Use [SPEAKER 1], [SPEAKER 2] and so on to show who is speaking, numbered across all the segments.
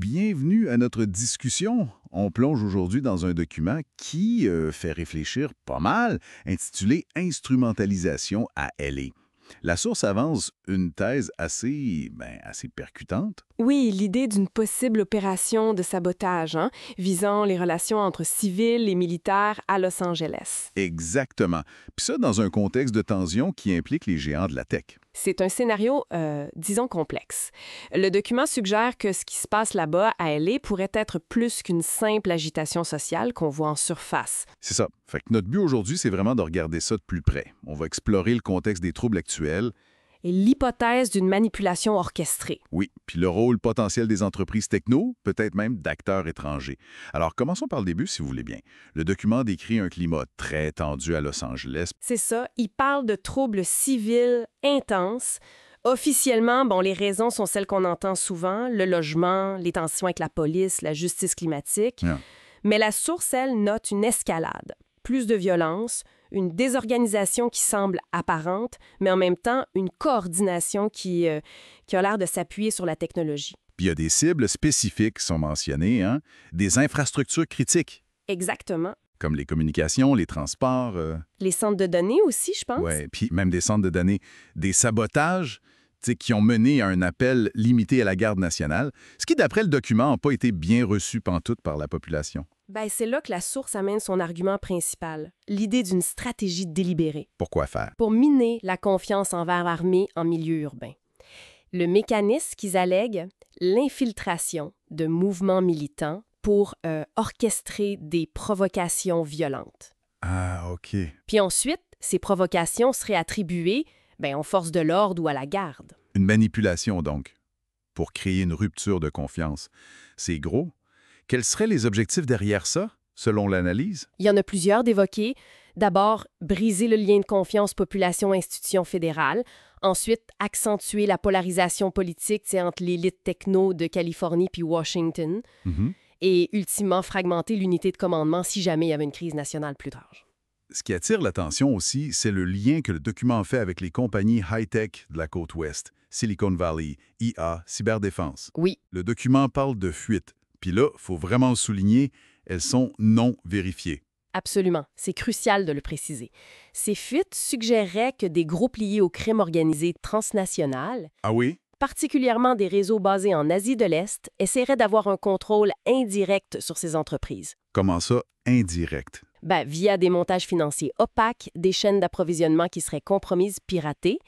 [SPEAKER 1] bienvenue à notre discussion. On plonge aujourd'hui dans un document qui fait réfléchir pas mal, intitulé Instrumentalisation à LA. La source avance une thèse assez percutante.
[SPEAKER 2] Oui, l'idée d'une possible opération de sabotage, visant les relations entre civils et militaires à Los Angeles.
[SPEAKER 1] Exactement. Puis ça, dans un contexte de tension qui implique les géants de la tech.
[SPEAKER 2] C'est un scénario, disons, complexe. Le document suggère que ce qui se passe là-bas à LA pourrait être plus qu'une simple agitation sociale qu'on voit en surface.
[SPEAKER 1] C'est ça. Fait que notre but aujourd'hui, c'est vraiment de regarder ça de plus près. On va explorer le contexte des troubles actuels.
[SPEAKER 2] Et l'hypothèse d'une manipulation orchestrée.
[SPEAKER 1] Oui, puis le rôle potentiel des entreprises techno, peut-être même d'acteurs étrangers. Alors, commençons par le début, si vous voulez bien. Le document décrit un climat très tendu à Los Angeles.
[SPEAKER 2] C'est ça, il parle de troubles civils intenses. Officiellement, les raisons sont celles qu'on entend souvent, le logement, les tensions avec la police, la justice climatique.
[SPEAKER 1] Yeah.
[SPEAKER 2] Mais la source, elle, note une escalade. Plus de violence, une désorganisation qui semble apparente, mais en même temps, une coordination qui a l'air de s'appuyer sur la technologie.
[SPEAKER 1] Puis il y a des cibles spécifiques qui sont mentionnées, des infrastructures critiques,
[SPEAKER 2] Exactement.
[SPEAKER 1] comme les communications, les transports.
[SPEAKER 2] Les centres de données aussi, je pense.
[SPEAKER 1] Oui, puis même des centres de données, des sabotages qui ont mené à un appel limité à la garde nationale, ce qui, d'après le document, n'a pas été bien reçu pantoute par la population.
[SPEAKER 2] C'est là que la source amène son argument principal, l'idée d'une stratégie délibérée.
[SPEAKER 1] Pourquoi faire?
[SPEAKER 2] Pour miner la confiance envers l'armée en milieu urbain. Le mécanisme qu'ils allèguent, l'infiltration de mouvements militants pour orchestrer des provocations violentes.
[SPEAKER 1] Ah, OK.
[SPEAKER 2] Puis ensuite, ces provocations seraient attribuées aux forces de l'ordre ou à la garde.
[SPEAKER 1] Une manipulation, donc, pour créer une rupture de confiance. C'est gros. Quels seraient les objectifs derrière ça, selon l'analyse?
[SPEAKER 2] Il y en a plusieurs d'évoqués. D'abord, briser le lien de confiance population-institution fédérale. Ensuite, accentuer la polarisation politique entre l'élite techno de Californie puis Washington.
[SPEAKER 1] Mm-hmm.
[SPEAKER 2] Et ultimement, fragmenter l'unité de commandement si jamais il y avait une crise nationale plus large.
[SPEAKER 1] Ce qui attire l'attention aussi, c'est le lien que le document fait avec les compagnies high-tech de la côte ouest, Silicon Valley, IA, cyberdéfense.
[SPEAKER 2] Oui.
[SPEAKER 1] Le document parle de fuites. Puis là, il faut vraiment le souligner, elles sont non vérifiées.
[SPEAKER 2] Absolument. C'est crucial de le préciser. Ces fuites suggéreraient que des groupes liés au crime organisé transnational,
[SPEAKER 1] Ah oui?
[SPEAKER 2] particulièrement des réseaux basés en Asie de l'Est, essaieraient d'avoir un contrôle indirect sur ces entreprises.
[SPEAKER 1] Comment ça, indirect?
[SPEAKER 2] Via des montages financiers opaques, des chaînes d'approvisionnement qui seraient compromises, piratées.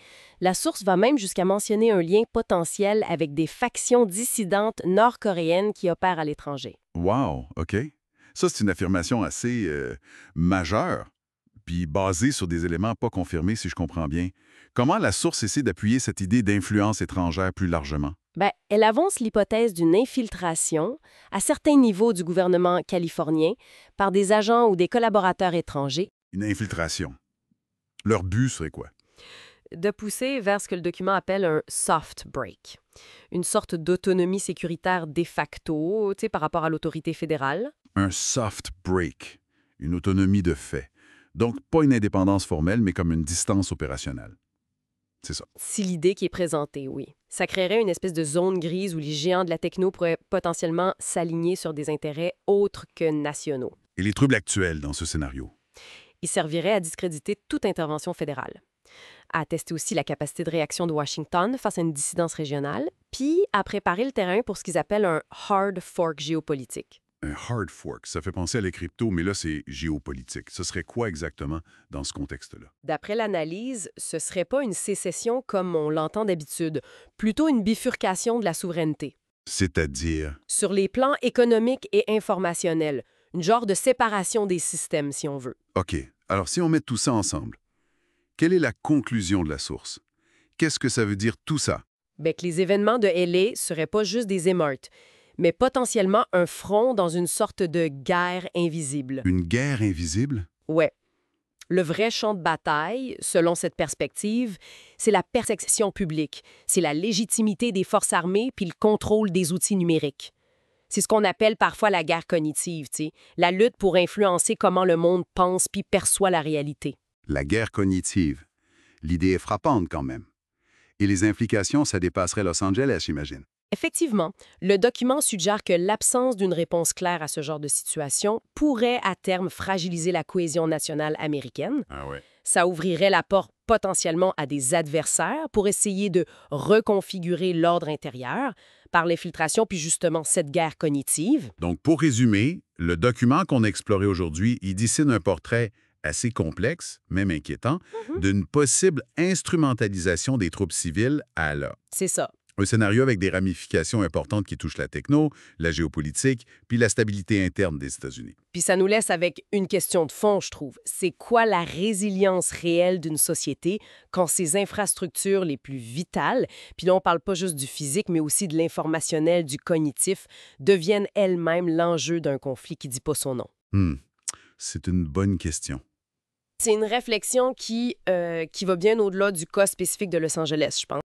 [SPEAKER 2] La source va même jusqu'à mentionner un lien potentiel avec des factions dissidentes nord-coréennes qui opèrent à l'étranger.
[SPEAKER 1] Wow, OK. Ça, c'est une affirmation assez majeure, puis basée sur des éléments pas confirmés, si je comprends bien. Comment la source essaie d'appuyer cette idée d'influence étrangère plus largement?
[SPEAKER 2] Elle avance l'hypothèse d'une infiltration à certains niveaux du gouvernement californien par des agents ou des collaborateurs étrangers.
[SPEAKER 1] Une infiltration. Leur but serait quoi?
[SPEAKER 2] De pousser vers ce que le document appelle un soft break, une sorte d'autonomie sécuritaire de facto, par rapport à l'autorité fédérale.
[SPEAKER 1] Un soft break, une autonomie de fait. Donc, pas une indépendance formelle, mais comme une distance opérationnelle. C'est ça.
[SPEAKER 2] C'est l'idée qui est présentée, oui. Ça créerait une espèce de zone grise où les géants de la techno pourraient potentiellement s'aligner sur des intérêts autres que nationaux.
[SPEAKER 1] Et les troubles actuels dans ce scénario?
[SPEAKER 2] Ils serviraient à discréditer toute intervention fédérale, à tester aussi la capacité de réaction de Washington face à une dissidence régionale, puis à préparer le terrain pour ce qu'ils appellent un hard fork géopolitique.
[SPEAKER 1] Un hard fork, ça fait penser à les cryptos, mais là, c'est géopolitique. Ce serait quoi exactement dans ce contexte-là?
[SPEAKER 2] D'après l'analyse, ce serait pas une sécession comme on l'entend d'habitude, plutôt une bifurcation de la souveraineté.
[SPEAKER 1] C'est-à-dire?
[SPEAKER 2] Sur les plans économiques et informationnels, une genre de séparation des systèmes, si on veut.
[SPEAKER 1] OK. Alors, si on met tout ça ensemble, quelle est la conclusion de la source? Qu'est-ce que ça veut dire tout ça?
[SPEAKER 2] Que les événements de LA seraient pas juste des émeutes, mais potentiellement un front dans une sorte de guerre invisible.
[SPEAKER 1] Une guerre invisible?
[SPEAKER 2] Ouais. Le vrai champ de bataille, selon cette perspective, c'est la perception publique, c'est la légitimité des forces armées puis le contrôle des outils numériques. C'est ce qu'on appelle parfois la guerre cognitive, la lutte pour influencer comment le monde pense puis perçoit la réalité.
[SPEAKER 1] La guerre cognitive. L'idée est frappante quand même. Et les implications, ça dépasserait Los Angeles, j'imagine.
[SPEAKER 2] Effectivement, le document suggère que l'absence d'une réponse claire à ce genre de situation pourrait à terme fragiliser la cohésion nationale américaine.
[SPEAKER 1] Ah ouais.
[SPEAKER 2] Ça ouvrirait la porte potentiellement à des adversaires pour essayer de reconfigurer l'ordre intérieur par l'infiltration puis justement cette guerre cognitive.
[SPEAKER 1] Donc, pour résumer, le document qu'on a exploré aujourd'hui, il dessine un portrait assez complexe, même inquiétant, d'une possible instrumentalisation des troupes civiles à là.
[SPEAKER 2] C'est ça.
[SPEAKER 1] Un scénario avec des ramifications importantes qui touchent la techno, la géopolitique, puis la stabilité interne des États-Unis.
[SPEAKER 2] Puis ça nous laisse avec une question de fond, je trouve. C'est quoi la résilience réelle d'une société quand ses infrastructures les plus vitales, puis là on parle pas juste du physique, mais aussi de l'informationnel, du cognitif, deviennent elles-mêmes l'enjeu d'un conflit qui dit pas son nom?
[SPEAKER 1] C'est une bonne question.
[SPEAKER 2] C'est une réflexion qui va bien au-delà du cas spécifique de Los Angeles, je pense.